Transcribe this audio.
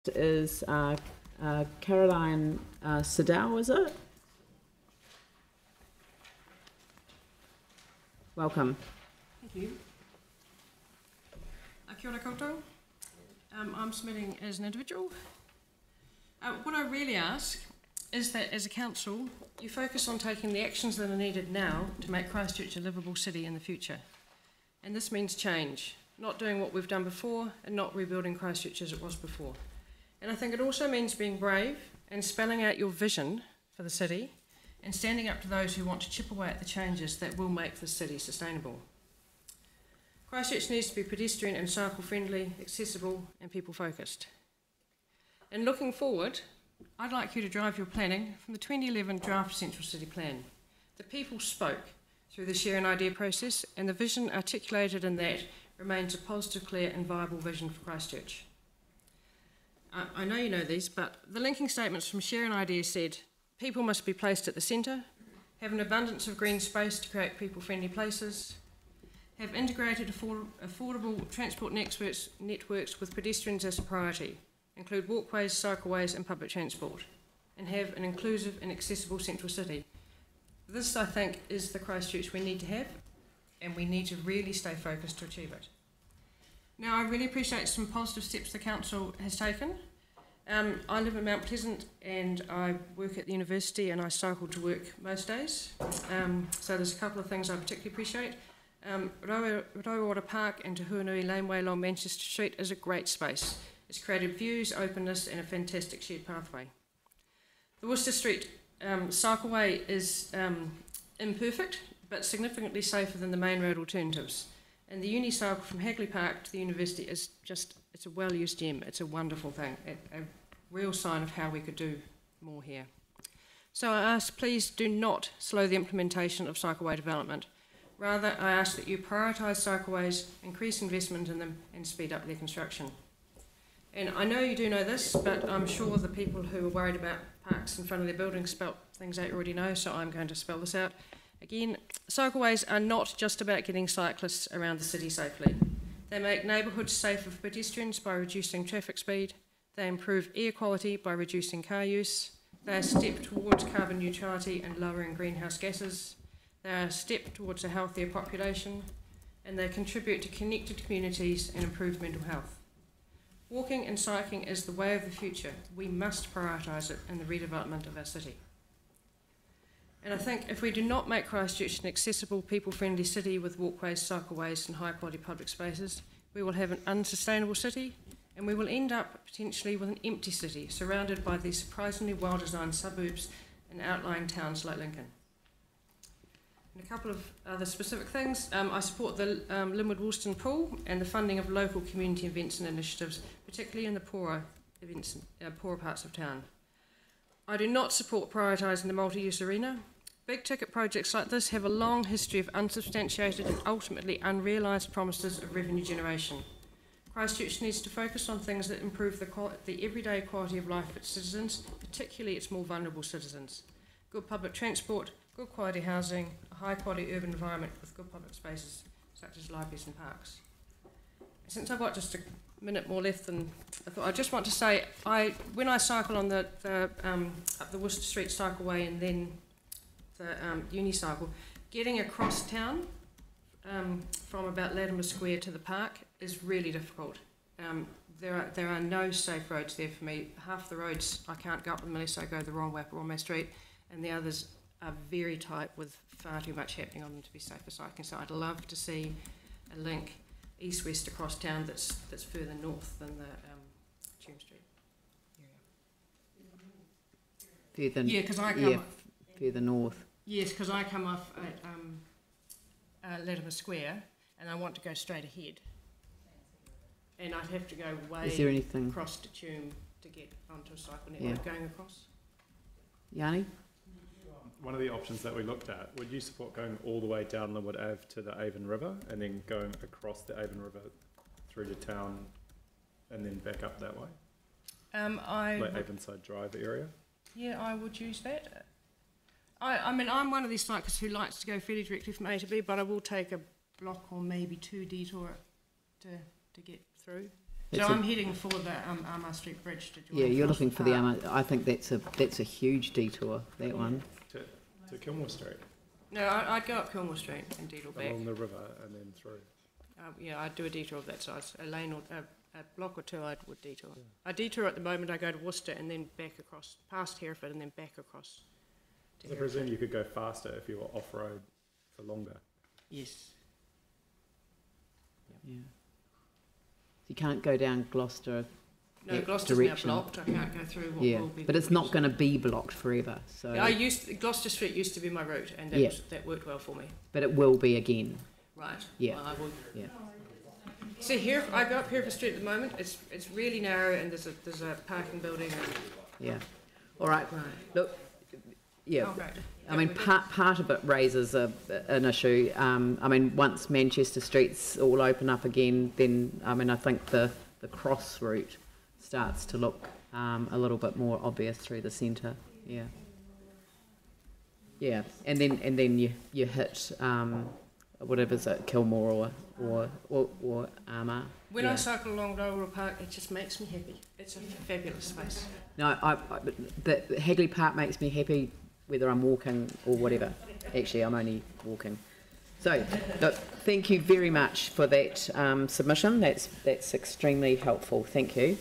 is Caroline Syddall, is it? Welcome. Thank you. Kia ora koutou. I'm submitting as an individual. What I really ask is that as a council, you focus on taking the actions that are needed now to make Christchurch a livable city in the future. And this means change, not doing what we've done before and not rebuilding Christchurch as it was before. And I think it also means being brave and spelling out your vision for the city and standing up to those who want to chip away at the changes that will make the city sustainable. Christchurch needs to be pedestrian and cycle friendly, accessible and people focused. And looking forward, I'd like you to drive your planning from the 2011 draft Central City Plan. The people spoke through the share an idea process, and the vision articulated in that remains a positive, clear and viable vision for Christchurch. I know you know these, but the linking statements from share an idea said, people must be placed at the centre, have an abundance of green space to create people-friendly places, have integrated affordable transport networks with pedestrians as a priority, include walkways, cycleways and public transport, and have an inclusive and accessible central city. This, I think, is the Christchurch we need to have, and we need to really stay focused to achieve it. Now, I really appreciate some positive steps the Council has taken. I live in Mount Pleasant and I work at the university and I cycle to work most days. So there's a couple of things I particularly appreciate. Rauora Park and Te Huanui Laneway along Manchester Street is a great space. It's created views, openness and a fantastic shared pathway. The Worcester Street cycleway is imperfect but significantly safer than the main road alternatives. And the uni cycle from Hagley Park to the university is just, it's a well-used gem. It's a wonderful thing, a real sign of how we could do more here. So I ask, please do not slow the implementation of cycleway development. Rather, I ask that you prioritise cycleways, increase investment in them and speed up their construction. And I know you do know this, but I'm sure the people who are worried about parks in front of their buildings spelt things they already know, so I'm going to spell this out. Again, cycleways are not just about getting cyclists around the city safely. They make neighbourhoods safer for pedestrians by reducing traffic speed. They improve air quality by reducing car use. They are a step towards carbon neutrality and lowering greenhouse gases. They are a step towards a healthier population. And they contribute to connected communities and improved mental health. Walking and cycling is the way of the future. We must prioritise it in the redevelopment of our city. And I think if we do not make Christchurch an accessible, people-friendly city with walkways, cycleways and high-quality public spaces, we will have an unsustainable city and we will end up potentially with an empty city surrounded by these surprisingly well-designed suburbs and outlying towns like Lincoln. And a couple of other specific things. I support the Linwood Woolston Pool and the funding of local community events and initiatives, particularly in the poorer parts of town. I do not support prioritising the multi-use arena. Big ticket projects like this have a long history of unsubstantiated and ultimately unrealised promises of revenue generation. Christchurch needs to focus on things that improve the everyday quality of life for its citizens, particularly its more vulnerable citizens. Good public transport, good quality housing, a high quality urban environment with good public spaces such as libraries and parks. Since I've got just a minute more left than I thought, I just want to say, when I cycle on up the Worcester Street cycleway and then the unicycle, getting across town from about Latimer Square to the park is really difficult. There are no safe roads there for me. Half the roads I can't go up them unless I go the wrong way up Royal Street, and the others are very tight with far too much happening on them to be safe for cycling. So I'd love to see a link east-west across town that's further north than the Tune Street area. Further, because I come further north. Yes, because I come off at Latimer Square and I want to go straight ahead. And I'd have to go way across to Tune to get onto a cycle network going across. Yanni? One of the options that we looked at, would you support going all the way down Linwood Ave to the Avon River and then going across the Avon River through to town and then back up that way? Like Avonside Drive area? Yeah, I would use that. I mean, I'm one of these cyclists who likes to go fairly directly from A to B, but I will take a block or maybe two detour to get through. So I'm heading for the Armour Street Bridge to join. Yeah, you're looking for the Park. I think that's a huge detour, that one. To Kilmore Street, No, I'd go up Kilmore Street and detour back. along the river and then through. Yeah, I'd do a detour of that size, a lane or a block or two. I would detour. I detour at the moment. I go to Worcester and then back across past Hereford and then back across. To I presume you could go faster if you were off road for longer. Yes. Yeah. You can't go down Gloucester. No, that Gloucester's direction. now blocked. I can't go through what Yeah, will be. but it's not going to be blocked forever. So, Yeah, Gloucester Street used to be my route, and that worked well for me. but it will be again. Right. Yeah. Well, I will. Yeah. See here, I go up Hereford Street at the moment. It's really narrow, and there's a parking building. And, Yeah. All right. right. Look. Yeah. Oh, great. I mean, part of it raises an issue. I mean, once Manchester Street's all open up again, then I mean, I think the cross route starts to look a little bit more obvious through the centre. Yeah. Yeah, and then you hit whatever's it, Kilmore or Armour. When yeah. I cycle along Royal Park, it just makes me happy. It's a fabulous space. No, the Hagley Park makes me happy whether I'm walking or whatever. Actually, I'm only walking. So, look, thank you very much for that submission. That's extremely helpful. Thank you.